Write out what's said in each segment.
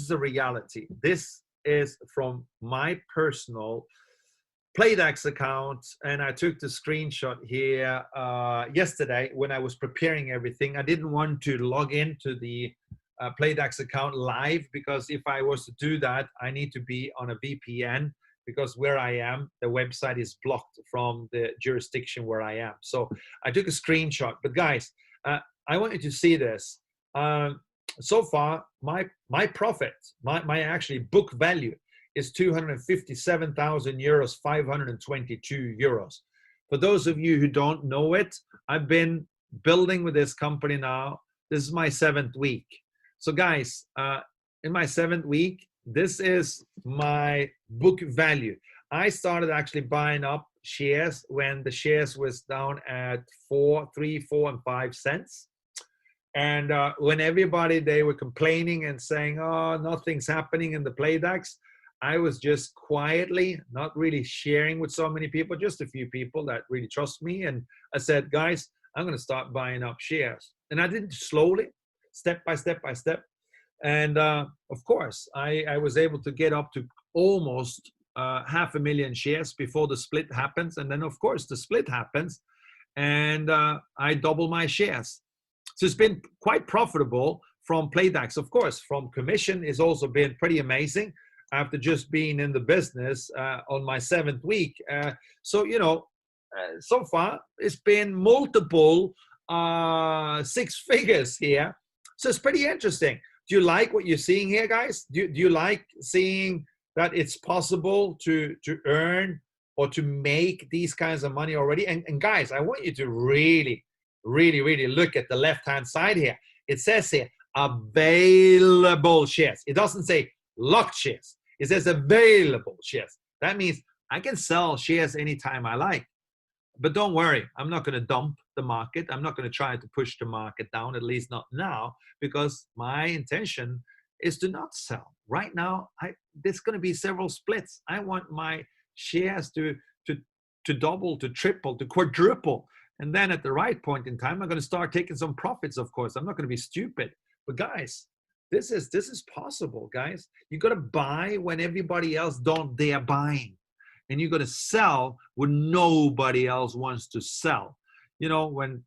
is the reality. This is from my personal PlayDAX account, and I took the screenshot here yesterday when I was preparing everything. I didn't want to log into the PlayDAX account live, because if I was to do that, I need to be on a VPN, because where I am, the website is blocked from the jurisdiction where I am. So I took a screenshot. But guys, I want you to see this. So far, my profit, my actually book value is 257,000 euros, 522 euros. For those of you who don't know it, I've been building with this company now. This is my 7th week. So guys, in my 7th week, this is my book value. I started actually buying up shares when the shares was down at 3, 4, and 5 cents. And when everybody, they were complaining and saying, oh, nothing's happening in the PlayDAX, I was just quietly, not really sharing with so many people, just a few people that really trust me. And I said, guys, I'm going to start buying up shares. And I did it slowly, step by step by step. And of course, I was able to get up to almost 500,000 shares before the split happens. And then, of course, the split happens, and I double my shares. So it's been quite profitable from PlayDAX. Of course, from commission is also been pretty amazing after just being in the business on my 7th week. So, you know, so far it's been multiple 6 figures here. So it's pretty interesting. Do you like what you're seeing here, guys? Do you like seeing that it's possible to earn or to make these kinds of money already? And guys, I want you to really look at the left-hand side here. It says here, available shares. It doesn't say locked shares. It says available shares. That means I can sell shares anytime I like. But don't worry, I'm not going to dump the market. I'm not going to try to push the market down, at least not now, because my intention is to not sell. Right now, there's going to be several splits. I want my shares to double, to triple, to quadruple. And then at the right point in time, I'm going to start taking some profits, of course. I'm not going to be stupid. But guys, this is possible, guys. You got to buy when everybody else don't dare buying. And you got to sell when nobody else wants to sell. You know, when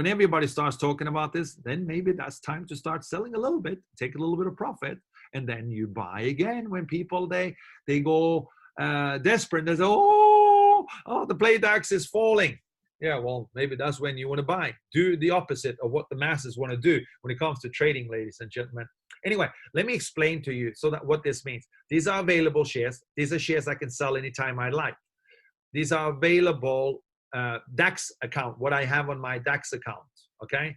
everybody starts talking about this, then maybe that's time to start selling a little bit, take a little bit of profit, and then you buy again when people, they go desperate. They say, oh, the PlayDAX is falling. Yeah, well, maybe that's when you want to buy. Do the opposite of what the masses want to do when it comes to trading, ladies and gentlemen. Anyway, let me explain to you so that what this means. These are available shares. These are shares I can sell anytime I like. These are available DAX account, what I have on my DAX account, okay?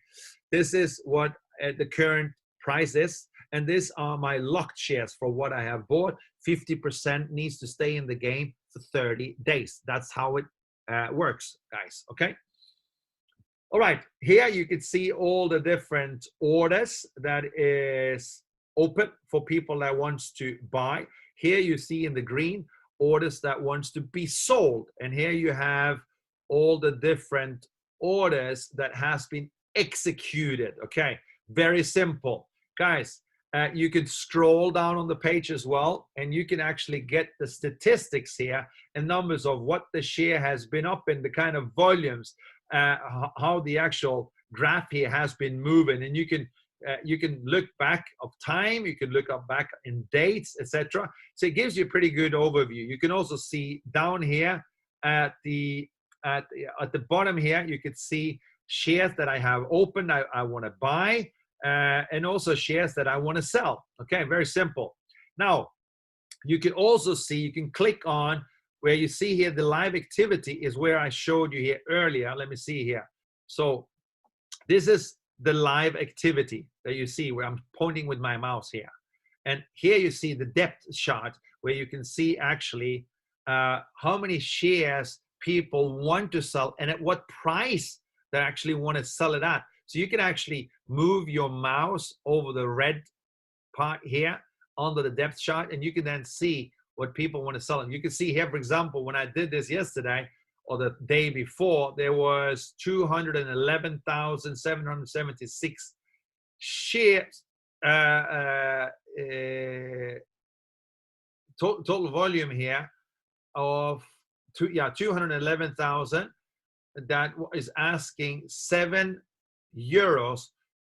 This is what the current price is, and these are my locked shares for what I have bought. 50% needs to stay in the game for 30 days. That's how it works, guys, okay? All right, here you can see all the different orders that is open for people that wants to buy. Here you see in the green orders that wants to be sold, and here you have all the different orders that has been executed. Okay, very simple, guys. You can scroll down on the page as well, and you can actually get the statistics here and numbers of what the share has been up in, the kind of volumes, how the actual graph here has been moving, and you can look back of time, you can look up back in dates, etc. So it gives you a pretty good overview. You can also see down here at the bottom here, you can see shares that I have opened, I want to buy, and also shares that I want to sell. Okay, very simple. Now, you can also see, you can click on where you see here the live activity is where I showed you here earlier. Let me see here. So this is the live activity that you see where I'm pointing with my mouse here. And here you see the depth chart where you can see actually how many shares people want to sell and at what price they actually want to sell it at. So you can actually move your mouse over the red part here under the depth chart, and you can then see what people want to sell. And you can see here, for example, when I did this yesterday or the day before, there was 211,776 shares total volume here of 211,000. That is asking €7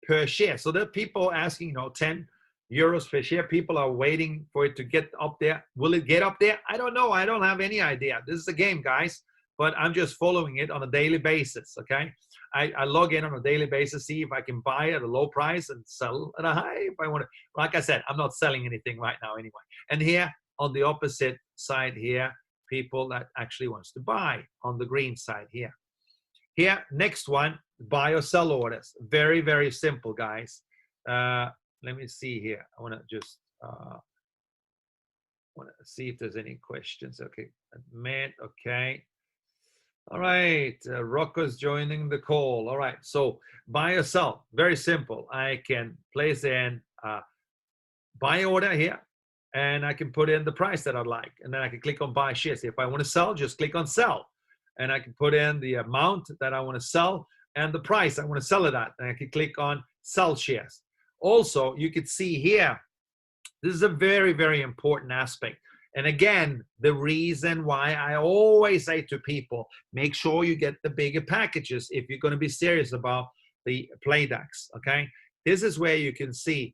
per share. So there are people asking, you know, €10 per share. People are waiting for it to get up there. Will it get up there? I don't know. I don't have any idea. This is a game, guys, but I'm just following it on a daily basis. Okay, I log in on a daily basis, see if I can buy at a low price and sell at a high if I want to. Like I said, I'm not selling anything right now anyway. And here on the opposite side here, people that actually wants to buy on the green side here. Here, next one, buy or sell orders. Very, very simple, guys. Let me see here. I want to just see if there's any questions. Okay, admit. Okay. All right, Rocco's joining the call. All right, so buy or sell, very simple. I can place in buy order here, and I can put in the price that I'd like, and then I can click on buy shares. If I want to sell, just click on sell, and I can put in the amount that I want to sell and the price I want to sell it at, and I can click on sell shares. Also, you can see here, this is a very, very important aspect. And again, the reason why I always say to people, make sure you get the bigger packages if you're going to be serious about the PlayDAX, okay? This is where you can see,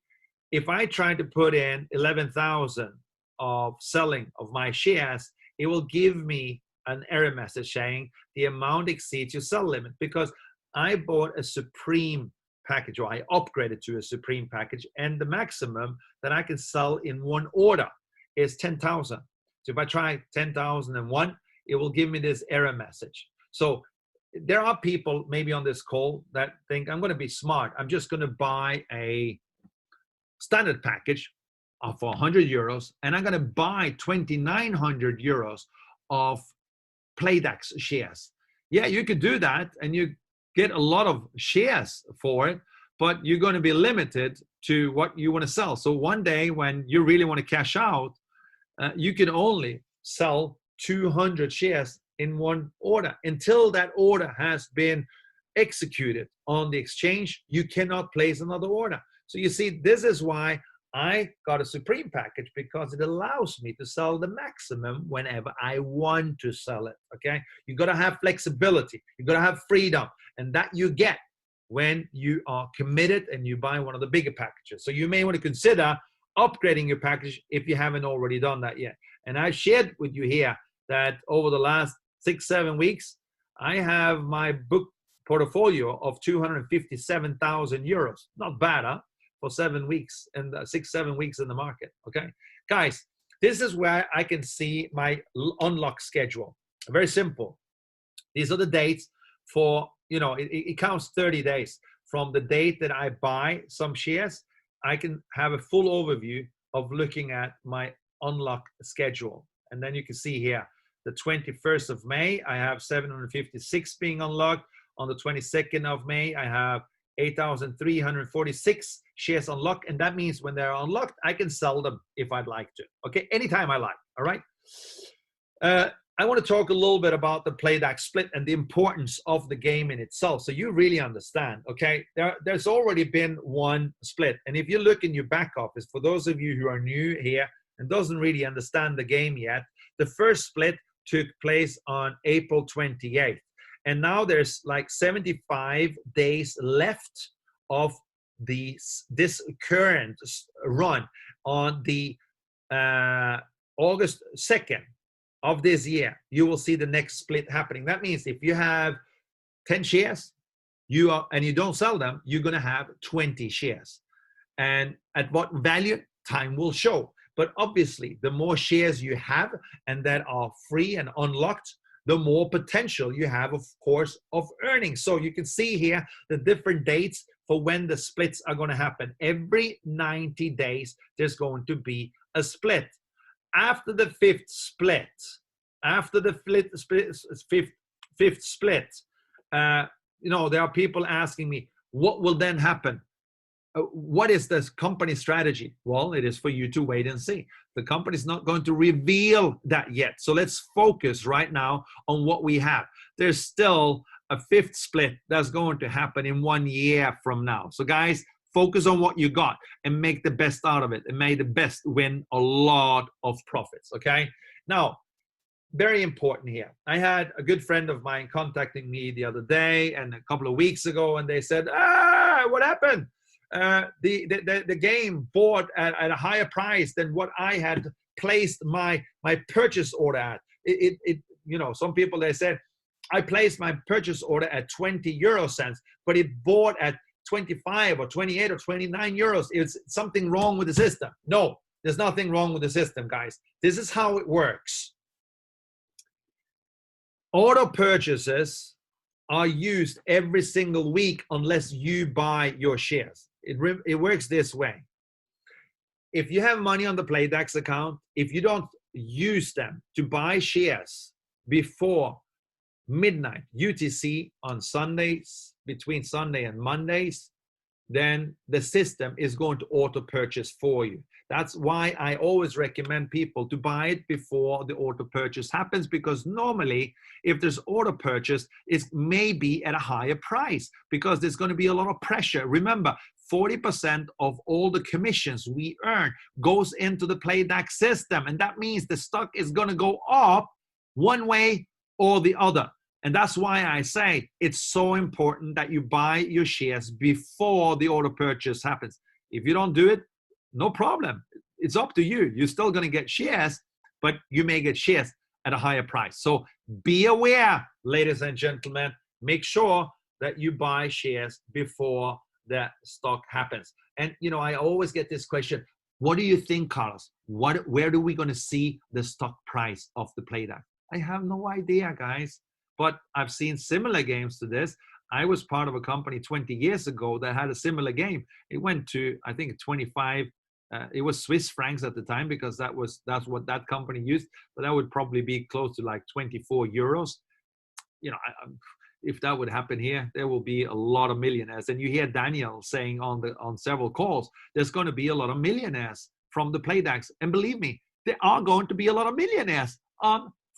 if I try to put in 11,000 of selling of my shares, it will give me an error message saying the amount exceeds your sell limit, because I bought a Supreme package, or I upgraded to a Supreme package, and the maximum that I can sell in one order is 10,000. So if I try 10,001, it will give me this error message. So there are people maybe on this call that think, I'm going to be smart. I'm just going to buy a standard package for €100, and I'm going to buy 2,900 euros of PlayDAX shares. Yeah, you could do that, and you get a lot of shares for it, but you're going to be limited to what you want to sell. So one day when you really want to cash out, you can only sell 200 shares in one order. Until that order has been executed on the exchange, you cannot place another order. So you see, this is why I got a Supreme package, because it allows me to sell the maximum whenever I want to sell it, okay? You got to have flexibility. You got to have freedom, and that you get when you are committed and you buy one of the bigger packages. So you may want to consider upgrading your package if you haven't already done that yet. And I shared with you here that over the last 6-7 weeks, I have my book portfolio of 257,000 euros. Not bad, huh? For 7 weeks and 6-7 weeks in the market. Okay, guys, this is where I can see my unlock schedule. Very simple. These are the dates for, you know, it counts 30 days from the date that I buy some shares. I can have a full overview of looking at my unlock schedule. And then you can see here, the 21st of May, I have 756 being unlocked. On the 22nd of May, I have 8,346 shares unlocked. And that means when they're unlocked, I can sell them if I'd like to. Okay, anytime I like, all right? I want to talk a little bit about the PlayDAX split and the importance of the game in itself, so you really understand, okay? There's already been one split. And if you look in your back office, for those of you who are new here and doesn't really understand the game yet, the first split took place on April 28th. And now there's like 75 days left of this current run on the August 2nd. Of this year, you will see the next split happening. That means if you have 10 shares, and you don't sell them, you're going to have 20 shares. And at what value, time will show. But obviously, the more shares you have and that are free and unlocked, the more potential you have, of course, of earning. So you can see here the different dates for when the splits are going to happen. Every 90 days, there's going to be a split. After the fifth split, you know, there are people asking me, what will then happen? What is this company strategy? Well, it is for you to wait and see. The company's not going to reveal that yet. So let's focus right now on what we have. There's still a fifth split that's going to happen in 1 year from now. So guys, Focus on what you got and make the best out of it, and may the best win a lot of profits, okay? Now, very important here. I had a good friend of mine contacting me the other day and a couple of weeks ago, and they said, what happened? The game bought at a higher price than what I had placed my purchase order at. You know, some people, they said, I placed my purchase order at 20 euro cents, but it bought at 25 or 28 or 29 euros. It's something wrong with the system. No, there's nothing wrong with the system, guys. This is how it works. Auto purchases are used every single week unless you buy your shares. It works this way. If you have money on the PlayDAX account, if you don't use them to buy shares before midnight UTC on Sundays, between Sunday and Mondays, then the system is going to auto purchase for you. That's why I always recommend people to buy it before the auto purchase happens, because normally if there's auto purchase, it may be at a higher price because there's going to be a lot of pressure. Remember, 40% of all the commissions we earn goes into the PlayDAX system, and that means the stock is going to go up one way or the other. And that's why I say it's so important that you buy your shares before the auto purchase happens. If you don't do it, no problem. It's up to you. You're still going to get shares, but you may get shares at a higher price. So be aware, ladies and gentlemen. Make sure that you buy shares before the stock happens. And, you know, I always get this question. What do you think, Carlos? Where are we going to see the stock price of the PlayDAX? I have no idea, guys. But I've seen similar games to this. I was part of a company 20 years ago that had a similar game. It went to, I think, 25. It was Swiss francs at the time, because that's what that company used. But that would probably be close to like 24 euros. You know, if that would happen here, there will be a lot of millionaires. And you hear Daniel saying on several calls, there's going to be a lot of millionaires from the PlayDAX. And believe me, there are going to be a lot of millionaires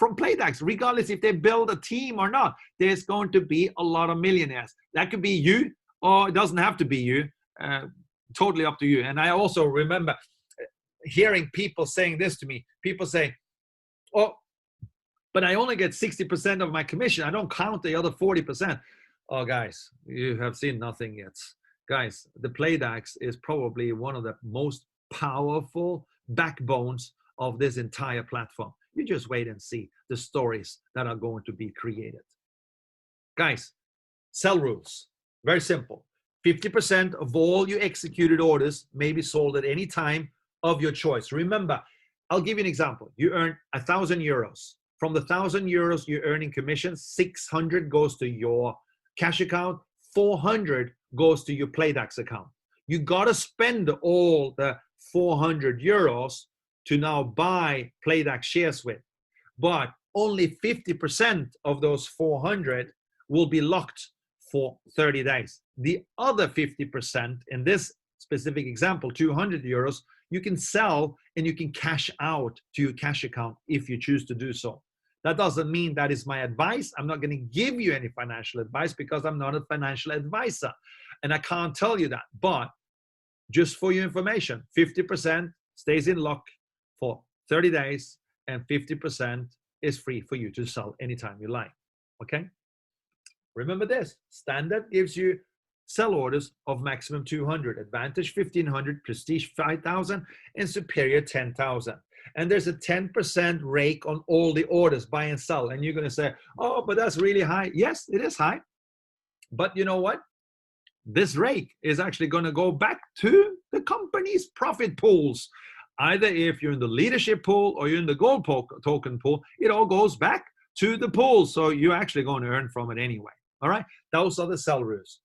from PlayDAX, regardless if they build a team or not. There's going to be a lot of millionaires. That could be you, or it doesn't have to be you. Totally up to you. And I also remember hearing people saying this to me. People say, oh, but I only get 60% of my commission. I don't count the other 40%. Oh, guys, you have seen nothing yet. Guys, the PlayDAX is probably one of the most powerful backbones of this entire platform. You just wait and see the stories that are going to be created. Guys, sell rules. Very simple. 50% of all your executed orders may be sold at any time of your choice. Remember, I'll give you an example. You earn 1,000 euros. From the 1,000 euros you earn in commission, 600 goes to your cash account, 400 goes to your PlayDAX account. You got to spend all the 400 euros to now buy PlayDAX shares with. But only 50% of those 400 will be locked for 30 days. The other 50%, in this specific example, 200 euros, you can sell and you can cash out to your cash account if you choose to do so. That doesn't mean that is my advice. I'm not going to give you any financial advice because I'm not a financial advisor. And I can't tell you that. But just for your information, 50% stays in lock for 30 days and 50% is free for you to sell anytime you like. Okay? Remember this, standard gives you sell orders of maximum 200, advantage 1,500, prestige 5,000, and superior 10,000. And there's a 10% rake on all the orders, buy and sell. And you're going to say, oh, but that's really high. Yes, it is high. But you know what? This rake is actually going to go back to the company's profit pools. Either if you're in the leadership pool or you're in the gold token pool, it all goes back to the pool. So you're actually going to earn from it anyway. All right, those are the sell rules.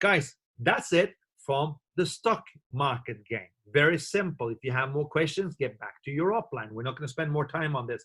Guys, that's it from the stock market game. Very simple. If you have more questions, get back to your upline. We're not going to spend more time on this.